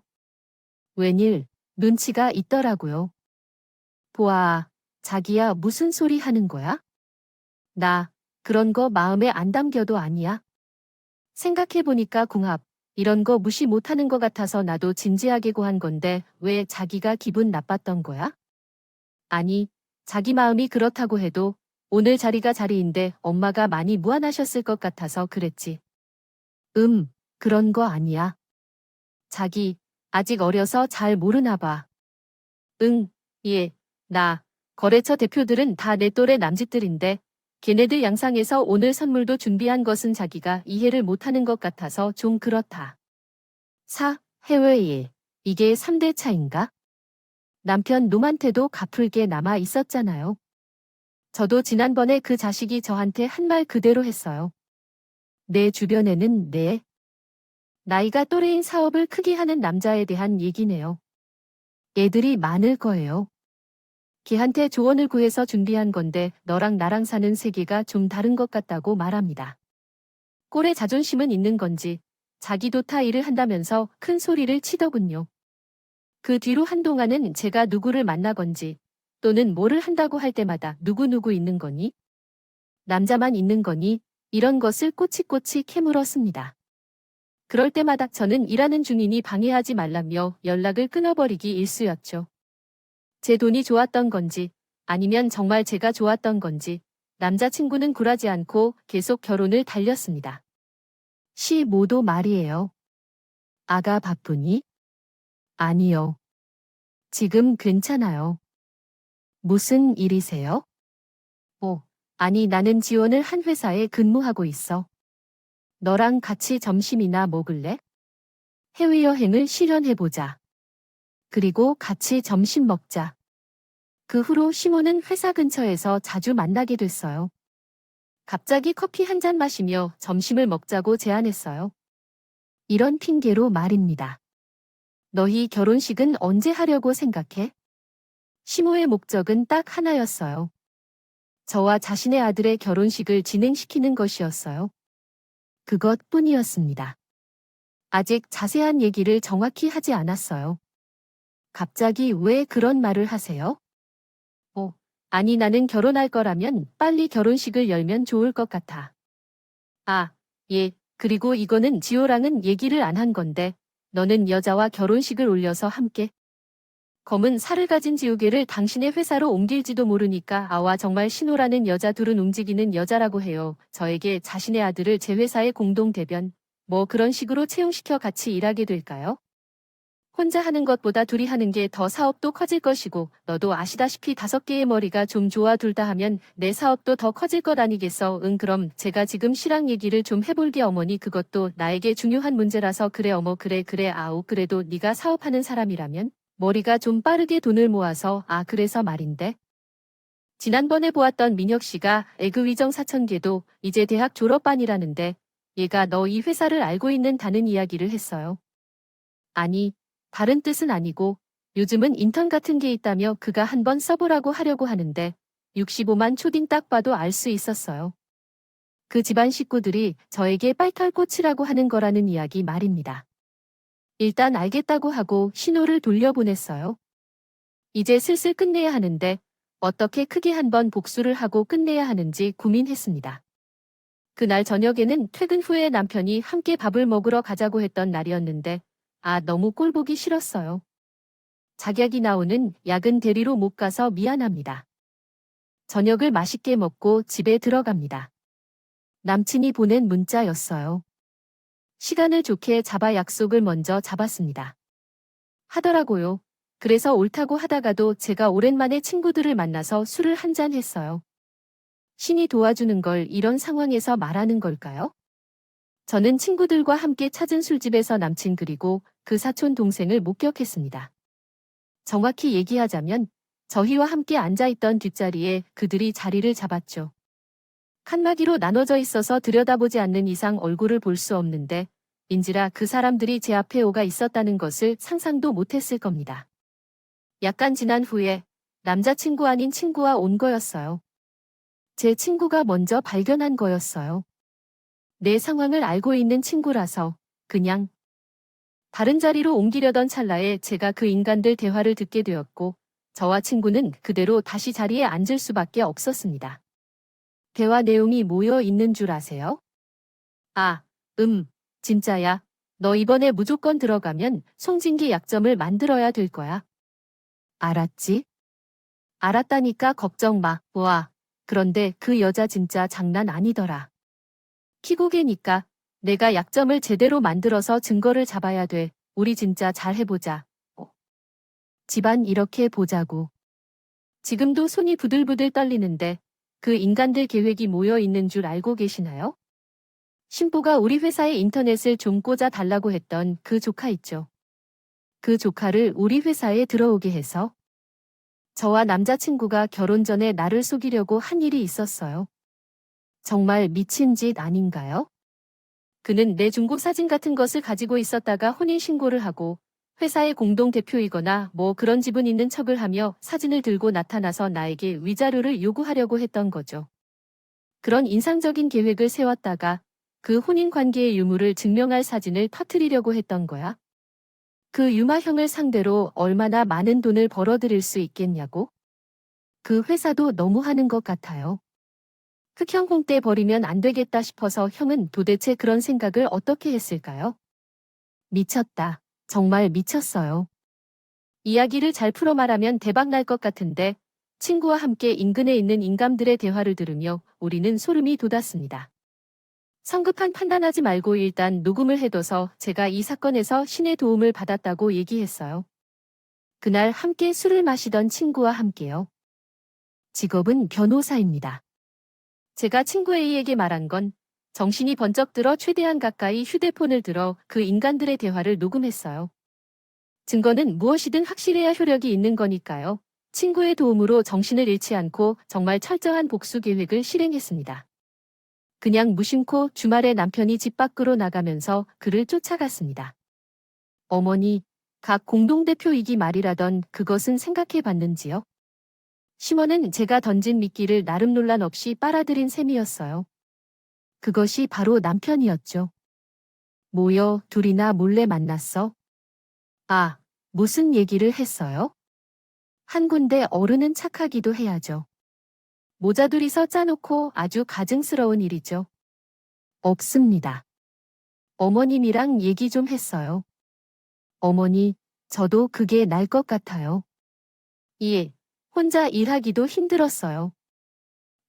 웬일, 눈치가 있더라고요. 보아, 자기야 무슨 소리 하는 거야? 나, 그런 거 마음에 안 담겨도 아니야. 생각해보니까 궁합, 이런 거 무시 못하는 것 같아서 나도 진지하게 고한 건데 왜 자기가 기분 나빴던 거야? 아니, 자기 마음이 그렇다고 해도 오늘 자리가 자리인데 엄마가 많이 무안하셨을 것 같아서 그랬지. 그런 거 아니야. 자기, 아직 어려서 잘 모르나 봐. 응, 예, 나, 거래처 대표들은 다 내 또래 남짓들인데 걔네들 양상에서 오늘 선물도 준비한 것은 자기가 이해를 못하는 것 같아서 좀 그렇다. 해외일. 이게 3대 차인가? 남편 놈한테도 갚을 게 남아 있었잖아요. 저도 지난번에 그 자식이 저한테 한 말 그대로 했어요. 내 주변에는 나이가 또래인 사업을 크게 하는 남자에 대한 얘기네요. 애들이 많을 거예요. 걔한테 조언을 구해서 준비한 건데 너랑 나랑 사는 세계가 좀 다른 것 같다고 말합니다. 꼴에 자존심은 있는 건지 자기도 타 일을 한다면서 큰 소리를 치더군요. 그 뒤로 한동안은 제가 누구를 만나건지 또는 뭐를 한다고 할 때마다 누구누구 있는 거니? 남자만 있는 거니? 이런 것을 꼬치꼬치 캐물었습니다. 그럴 때마다 저는 일하는 중이니 방해하지 말라며 연락을 끊어버리기 일쑤였죠. 제 돈이 좋았던 건지 아니면 정말 제가 좋았던 건지 남자친구는 굴하지 않고 계속 결혼을 달렸습니다. 모도 말이에요. 아가 바쁘니? 아니요. 지금 괜찮아요. 무슨 일이세요? 아니 나는 지원을 한 회사에 근무하고 있어. 너랑 같이 점심이나 먹을래? 해외여행을 실현해보자. 그리고 같이 점심 먹자. 그 후로 시모는 회사 근처에서 자주 만나게 됐어요. 갑자기 커피 한 잔 마시며 점심을 먹자고 제안했어요. 이런 핑계로 말입니다. 너희 결혼식은 언제 하려고 생각해? 시모의 목적은 딱 하나였어요. 저와 자신의 아들의 결혼식을 진행시키는 것이었어요. 그것뿐이었습니다. 아직 자세한 얘기를 정확히 하지 않았어요. 갑자기 왜 그런 말을 하세요? 아니 나는 결혼할 거라면 빨리 결혼식을 열면 좋을 것 같아. 예, 그리고 이거는 지호랑은 얘기를 안 한 건데 너는 여자와 결혼식을 올려서 함께 검은 살을 가진 지우개를 당신의 회사로 옮길지도 모르니까 아와 정말 신호라는 여자 둘은 움직이는 여자라고 해요. 저에게 자신의 아들을 제 회사의 공동 대변, 뭐 그런 식으로 채용시켜 같이 일하게 될까요? 혼자 하는 것보다 둘이 하는 게 더 사업도 커질 것이고 너도 아시다시피 5개의 머리가 좀 좋아 둘 다 하면 내 사업도 더 커질 것 아니겠어. 그럼 제가 지금 실랑 얘기를 좀 해볼게 어머니 그것도 나에게 중요한 문제라서 그래 어머 그래 아우 그래도 네가 사업하는 사람이라면 머리가 좀 빠르게 돈을 모아서 그래서 말인데 지난번에 보았던 민혁 씨가 에그위정 사천개도 이제 대학 졸업반이라는데 얘가 너 이 회사를 알고 있는다는 이야기를 했어요. 아니 다른 뜻은 아니고 요즘은 인턴 같은 게 있다며 그가 한번 써보라고 하려고 하는데 65만 초딩 딱 봐도 알 수 있었어요. 그 집안 식구들이 저에게 빨털꽃이라고 하는 거라는 이야기 말입니다. 일단 알겠다고 하고 신호를 돌려보냈어요. 이제 슬슬 끝내야 하는데 어떻게 크게 한번 복수를 하고 끝내야 하는지 고민했습니다. 그날 저녁에는 퇴근 후에 남편이 함께 밥을 먹으러 가자고 했던 날이었는데 너무 꼴보기 싫었어요. 작약이 나오는 야근 대리로 못 가서 미안합니다. 저녁을 맛있게 먹고 집에 들어갑니다. 남친이 보낸 문자였어요. 시간을 좋게 잡아 약속을 먼저 잡았습니다. 하더라고요. 그래서 옳다고 하다가도 제가 오랜만에 친구들을 만나서 술을 한잔 했어요. 신이 도와주는 걸 이런 상황에서 말하는 걸까요? 저는 친구들과 함께 찾은 술집에서 남친 그리고 그 사촌 동생을 목격했습니다. 정확히 얘기하자면 저희와 함께 앉아있던 뒷자리에 그들이 자리를 잡았죠. 칸막이로 나눠져 있어서 들여다보지 않는 이상 얼굴을 볼 수 없는데 인지라 그 사람들이 제 앞에 오가 있었다는 것을 상상도 못했을 겁니다. 약간 지난 후에 남자친구 아닌 친구와 온 거였어요. 제 친구가 먼저 발견한 거였어요. 내 상황을 알고 있는 친구라서 그냥 다른 자리로 옮기려던 찰나에 제가 그 인간들 대화를 듣게 되었고 저와 친구는 그대로 다시 자리에 앉을 수밖에 없었습니다. 대화 내용이 모여 있는 줄 아세요? 아, 진짜야. 너 이번에 무조건 들어가면 송진기 약점을 만들어야 될 거야. 알았지? 알았다니까 걱정 마. 와, 그런데 그 여자 진짜 장난 아니더라. 키고개니까 내가 약점을 제대로 만들어서 증거를 잡아야 돼. 우리 진짜 잘 해보자. 집안 이렇게 보자고. 지금도 손이 부들부들 떨리는데 그 인간들 계획이 모여 있는 줄 알고 계시나요? 신부가 우리 회사에 인터넷을 좀 꽂아 달라고 했던 그 조카 있죠. 그 조카를 우리 회사에 들어오게 해서 저와 남자친구가 결혼 전에 나를 속이려고 한 일이 있었어요. 정말 미친 짓 아닌가요? 그는 내 중고 사진 같은 것을 가지고 있었다가 혼인신고를 하고 회사의 공동대표이거나 뭐 그런 지분 있는 척을 하며 사진을 들고 나타나서 나에게 위자료를 요구하려고 했던 거죠. 그런 인상적인 계획을 세웠다가 그 혼인관계의 유무를 증명할 사진을 터뜨리려고 했던 거야. 그 유마형을 상대로 얼마나 많은 돈을 벌어들일 수 있겠냐고? 그 회사도 너무하는 것 같아요. 흑형 홍대 버리면 안 되겠다 싶어서 형은 도대체 그런 생각을 어떻게 했을까요? 미쳤다. 정말 미쳤어요. 이야기를 잘 풀어 말하면 대박 날 것 같은데 친구와 함께 인근에 있는 인감들의 대화를 들으며 우리는 소름이 돋았습니다. 성급한 판단하지 말고 일단 녹음을 해둬서 제가 이 사건에서 신의 도움을 받았다고 얘기했어요. 그날 함께 술을 마시던 친구와 함께요. 직업은 변호사입니다. 제가 친구 A에게 말한 건 정신이 번쩍 들어 최대한 가까이 휴대폰을 들어 그 인간들의 대화를 녹음했어요. 증거는 무엇이든 확실해야 효력이 있는 거니까요. 친구의 도움으로 정신을 잃지 않고 정말 철저한 복수 계획을 실행했습니다. 그냥 무심코 주말에 남편이 집 밖으로 나가면서 그를 쫓아갔습니다. 어머니, 각 공동대표이기 말이라던 그것은 생각해 봤는지요? 심원은 제가 던진 미끼를 나름 논란 없이 빨아들인 셈이었어요. 그것이 바로 남편이었죠. 모여 둘이나 몰래 만났어? 아, 무슨 얘기를 했어요? 한 군데 어른은 착하기도 해야죠. 모자둘이서 짜놓고 아주 가증스러운 일이죠. 없습니다. 어머님이랑 얘기 좀 했어요. 어머니, 저도 그게 날 것 같아요. 예, 혼자 일하기도 힘들었어요.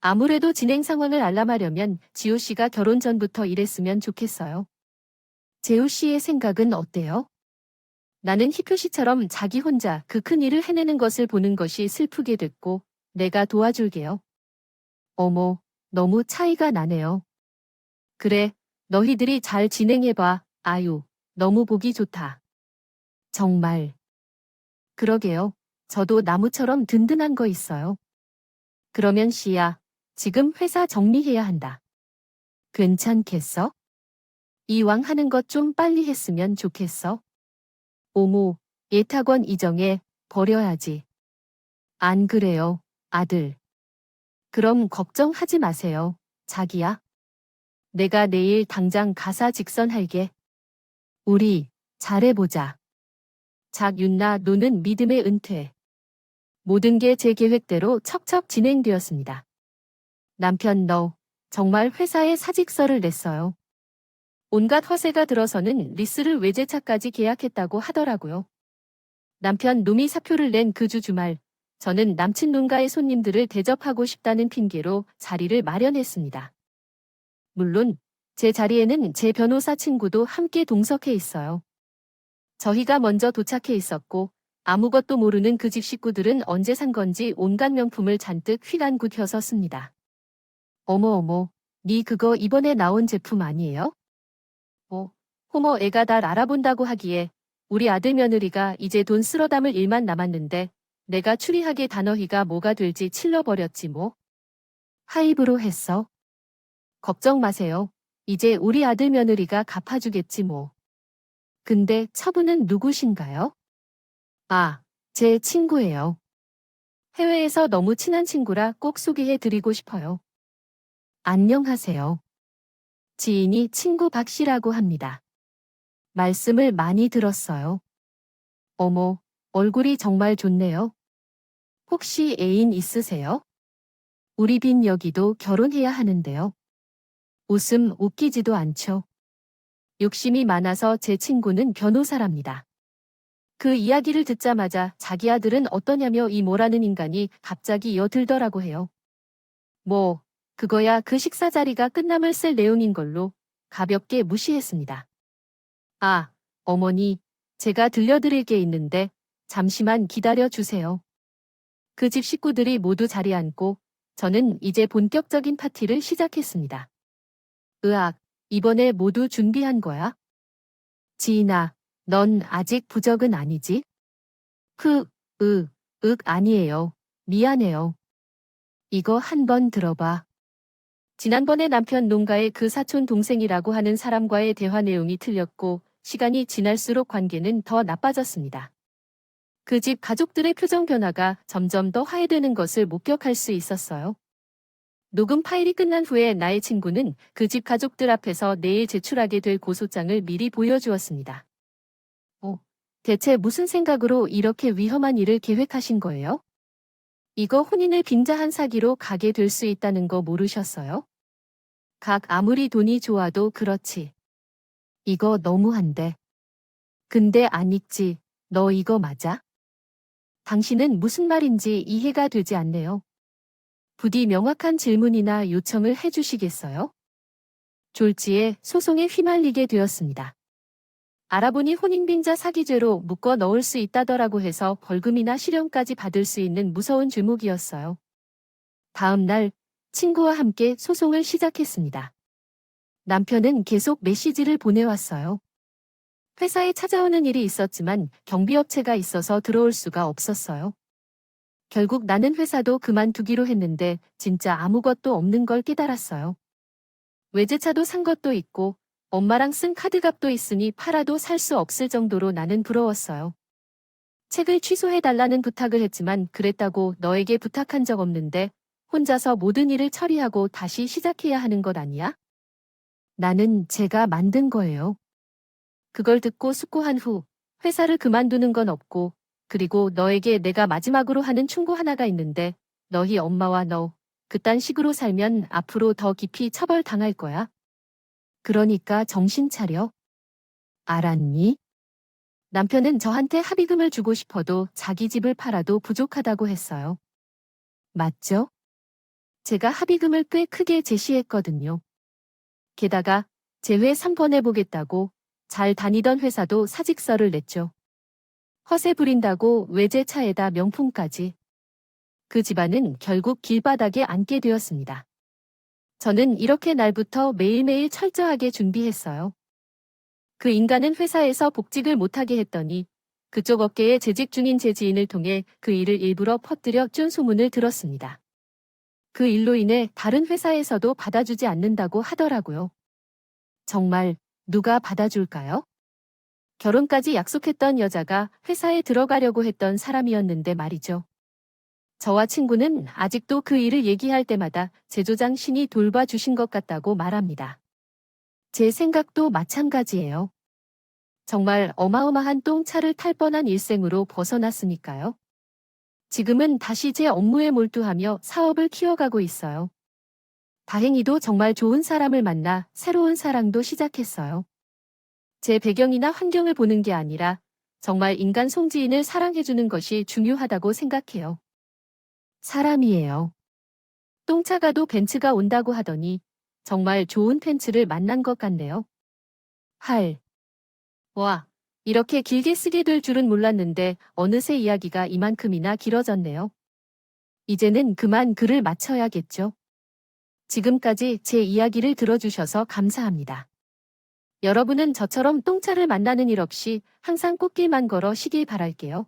아무래도 진행 상황을 알람하려면 지호 씨가 결혼 전부터 일했으면 좋겠어요. 재호 씨의 생각은 어때요? 나는 희표 씨처럼 자기 혼자 그 큰 일을 해내는 것을 보는 것이 슬프게 됐고 내가 도와줄게요. 어머, 너무 차이가 나네요. 그래, 너희들이 잘 진행해봐. 아유, 너무 보기 좋다. 정말. 그러게요. 저도 나무처럼 든든한 거 있어요. 그러면 씨야, 지금 회사 정리해야 한다. 괜찮겠어? 이왕 하는 것 좀 빨리 했으면 좋겠어. 오모, 예탁원 이정에 버려야지. 안 그래요, 아들. 그럼 걱정하지 마세요, 자기야. 내가 내일 당장 가사 직선할게. 우리 잘해보자. 작윤나 노는 믿음의 은퇴. 모든 게 제 계획대로 척척 진행되었습니다. 남편 너 정말 회사에 사직서를 냈어요. 온갖 허세가 들어서는 리스를 외제차까지 계약했다고 하더라고요. 남편 놈이 사표를 낸 그 주 주말 저는 남친 농가의 손님들을 대접하고 싶다는 핑계로 자리를 마련했습니다. 물론 제 자리에는 제 변호사 친구도 함께 동석해 있어요. 저희가 먼저 도착해 있었고 아무것도 모르는 그 집 식구들은 언제 산 건지 온갖 명품을 잔뜩 휘간굿 혀서 씁니다. 어머 어머, 니 그거 이번에 나온 제품 아니에요? 호머 애가 날 알아본다고 하기에 우리 아들 며느리가 이제 돈 쓸어 담을 일만 남았는데 내가 추리하게 단어희가 뭐가 될지 칠러버렸지 뭐. 하입으로 했어. 걱정 마세요. 이제 우리 아들 며느리가 갚아주겠지 뭐. 근데 처분은 누구신가요? 아, 제 친구예요. 해외에서 너무 친한 친구라 꼭 소개해 드리고 싶어요. 안녕하세요. 지인이 친구 박 씨라고 합니다. 말씀을 많이 들었어요. 어머, 얼굴이 정말 좋네요. 혹시 애인 있으세요? 우리 빈 여기도 결혼해야 하는데요. 웃음 웃기지도 않죠. 욕심이 많아서 제 친구는 변호사랍니다. 그 이야기를 듣자마자 자기 아들은 어떠냐며 이 모라는 인간이 갑자기 여들더라고 해요. 뭐, 그거야 그 식사 자리가 끝남을 쓸 내용인 걸로 가볍게 무시했습니다. 아, 어머니, 제가 들려드릴 게 있는데 잠시만 기다려 주세요. 그 집 식구들이 모두 자리에 앉고 저는 이제 본격적인 파티를 시작했습니다. 으악, 이번에 모두 준비한 거야? 지인아, 넌 아직 부적은 아니지? 그, 아니에요. 미안해요. 이거 한번 들어봐. 지난번에 남편 농가의 그 사촌 동생이라고 하는 사람과의 대화 내용이 틀렸고 시간이 지날수록 관계는 더 나빠졌습니다. 그 집 가족들의 표정 변화가 점점 더 화해되는 것을 목격할 수 있었어요. 녹음 파일이 끝난 후에 나의 친구는 그 집 가족들 앞에서 내일 제출하게 될 고소장을 미리 보여주었습니다. 대체 무슨 생각으로 이렇게 위험한 일을 계획하신 거예요? 이거 혼인을 빙자한 사기로 가게 될 수 있다는 거 모르셨어요? 각 아무리 돈이 좋아도 그렇지. 이거 너무한데. 근데 안 읽지. 너 이거 맞아? 당신은 무슨 말인지 이해가 되지 않네요. 부디 명확한 질문이나 요청을 해주시겠어요? 졸지에 소송에 휘말리게 되었습니다. 알아보니 혼인빙자 사기죄로 묶어 넣을 수 있다더라고 해서 벌금이나 실형까지 받을 수 있는 무서운 죄목이었어요. 다음 날 친구와 함께 소송을 시작했습니다. 남편은 계속 메시지를 보내왔어요. 회사에 찾아오는 일이 있었지만 경비업체가 있어서 들어올 수가 없었어요. 결국 나는 회사도 그만두기로 했는데 진짜 아무것도 없는 걸 깨달았어요. 외제차도 산 것도 있고 엄마랑 쓴 카드값도 있으니 팔아도 살 수 없을 정도로 나는 부러웠어요. 책을 취소해달라는 부탁을 했지만 그랬다고 너에게 부탁한 적 없는데 혼자서 모든 일을 처리하고 다시 시작해야 하는 것 아니야? 나는 제가 만든 거예요. 그걸 듣고 숙고한 후 회사를 그만두는 건 없고 그리고 너에게 내가 마지막으로 하는 충고 하나가 있는데 너희 엄마와 너 그딴 식으로 살면 앞으로 더 깊이 처벌당할 거야. 그러니까 정신 차려. 알았니? 남편은 저한테 합의금을 주고 싶어도 자기 집을 팔아도 부족하다고 했어요. 맞죠? 제가 합의금을 꽤 크게 제시했거든요. 게다가 재회 3번 해보겠다고 잘 다니던 회사도 사직서를 냈죠. 허세 부린다고 외제차에다 명품까지. 그 집안은 결국 길바닥에 앉게 되었습니다. 저는 이렇게 날부터 매일매일 철저하게 준비했어요. 그 인간은 회사에서 복직을 못하게 했더니 그쪽 업계에 재직 중인 제 지인을 통해 그 일을 일부러 퍼뜨려 쫀 소문을 들었습니다. 그 일로 인해 다른 회사에서도 받아주지 않는다고 하더라고요. 정말 누가 받아줄까요? 결혼까지 약속했던 여자가 회사에 들어가려고 했던 사람이었는데 말이죠. 저와 친구는 아직도 그 일을 얘기할 때마다 제조장 신이 돌봐주신 것 같다고 말합니다. 제 생각도 마찬가지예요. 정말 어마어마한 똥차를 탈 뻔한 일생으로 벗어났으니까요. 지금은 다시 제 업무에 몰두하며 사업을 키워가고 있어요. 다행히도 정말 좋은 사람을 만나 새로운 사랑도 시작했어요. 제 배경이나 환경을 보는 게 아니라 정말 인간 송지인을 사랑해주는 것이 중요하다고 생각해요. 사람이에요. 똥차가도 벤츠가 온다고 하더니 정말 좋은 팬츠를 만난 것 같네요. 와, 이렇게 길게 쓰게 될 줄은 몰랐는데 어느새 이야기가 이만큼이나 길어졌네요. 이제는 그만 글을 마쳐야겠죠. 지금까지 제 이야기를 들어주셔서 감사합니다. 여러분은 저처럼 똥차를 만나는 일 없이 항상 꽃길만 걸어 시길 바랄게요.